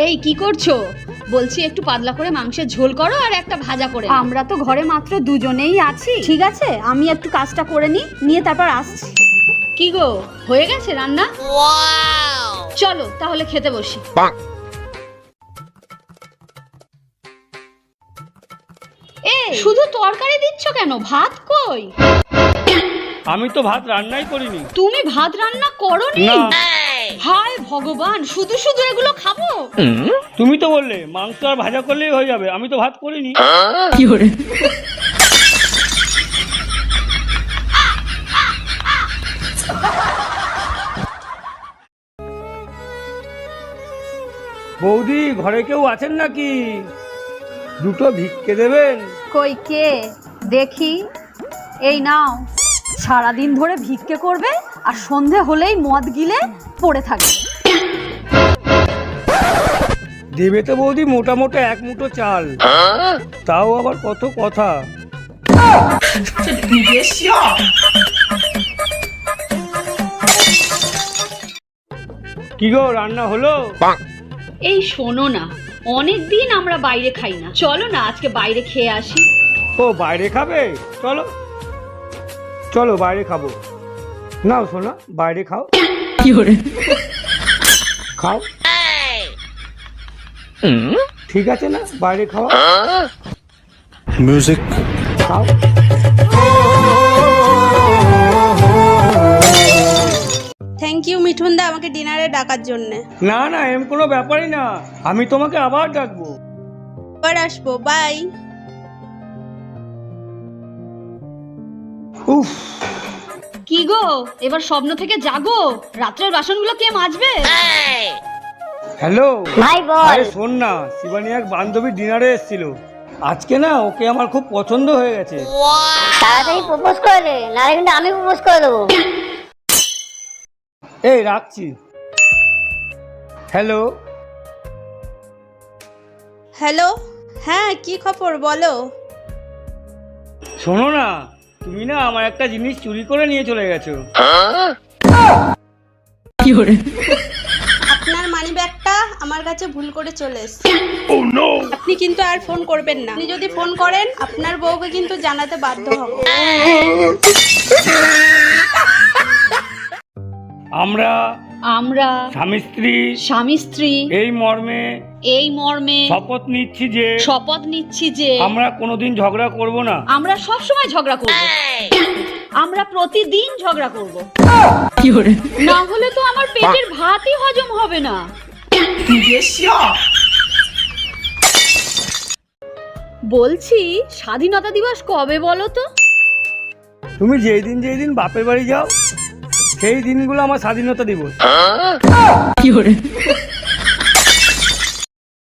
এই কি করছো? বলছি একটু পাতলা করে মাংসের ঝোল করো আর একটা ভাজা করে। আমরা তো ঘরে মাত্র দুজনেই আছি। ঠিক আছে, আমি একটু কাজটা করে নিয়ে তারপর আসছি। কি গো, হয়ে গেছে রান্না? চলো তাহলে খেতে বসি। এই শুধু তরকারি দিচ্ছ কেন? ভাত কই? আমি তো ভাত রান্নাই করিনি। তুমি ভাত রান্না করোনি? না। হায় ভগবান, শুধু শুধু এগুলো খাবো? তুমি তো বললে মাংস আর ভাজা করলেই হয়ে যাবে, আমি তো ভাত করিনি। বৌদি, ঘরে কেউ আছেন নাকি? দুটো ভিক্ষে দেবেন? কই কে দেখি। এই নাও, সারাদিন ধরে ভিক্ষে করবে আর সন্ধে হলেই মদ গিলে পড়ে থাকবে। দেবে তো বৌদি মোটা মোটা এক মুঠো চাল, তাও আবার কত কথা। কি গো, রান্না হলো? এই শোনো না, অনেকদিন আমরা বাইরে খাই না, চলো না আজকে বাইরে খেয়ে আসি। ও, বাইরে খাবে? চলো চলো বাইরে খাবো। নাও সোনা, বাইরে খাও। খাও, ঠিক আছে না, বাইরে খাও। মিউজিক খাও। থ্যাংক ইউ মিঠুন দা আমাকে ডিনারে ডাকার জন্য। না না, এম কোনো ব্যাপারই না, আমি তোমাকে আবার ডাকবো। আবার আসবো, বাই। উফ, কি গো, এবার স্বপ্ন থেকে জাগো, রাত্রের বাসনগুলো কে মাজবে? হ্যালো ভাই বল। আরে শোন না, শিবানী এক বান্ধবী ডিনারে এসেছিল আজকে, না ওকে আমার খুব পছন্দ হয়ে গেছে। তাড়াতাড়ি প্রপোজ করে দে, নাহলে কিন্তু আমি প্রপোজ করে দেবো। এই রাখছি। হ্যালো হ্যালো, হ্যাঁ কি খবর বলো। শোনো না, তুমি না আমার একটা জিনিস চুরি করে নিয়ে চলে গেছো। আপনার মানি ব্যাগটা আমার কাছে ভুল করে চলে এসেছে। আপনি কিন্তু আর ফোন করবেন না। আপনি যদি ফোন করেন আপনার বউকে কিন্তু জানাতে বাধ্য হব। আমরা আমরা স্বামী স্ত্রী স্বামী স্ত্রী এই মর্মে এই মর্মে শপথ নিচ্ছি যে আমরা কোনোদিন ঝগড়া করব না। আমরা সব সময় ঝগড়া করব, আমরা প্রতিদিন ঝগড়া করব, না হলে তো আমার পেটের ভাতই হজম হবে না। বলছি স্বাধীনতা দিবস কবে বলো তো? তুমি যেই দিন বাপের বাড়ি যাও সেই দিনগুলো আমার স্বাধীনতা দিবস।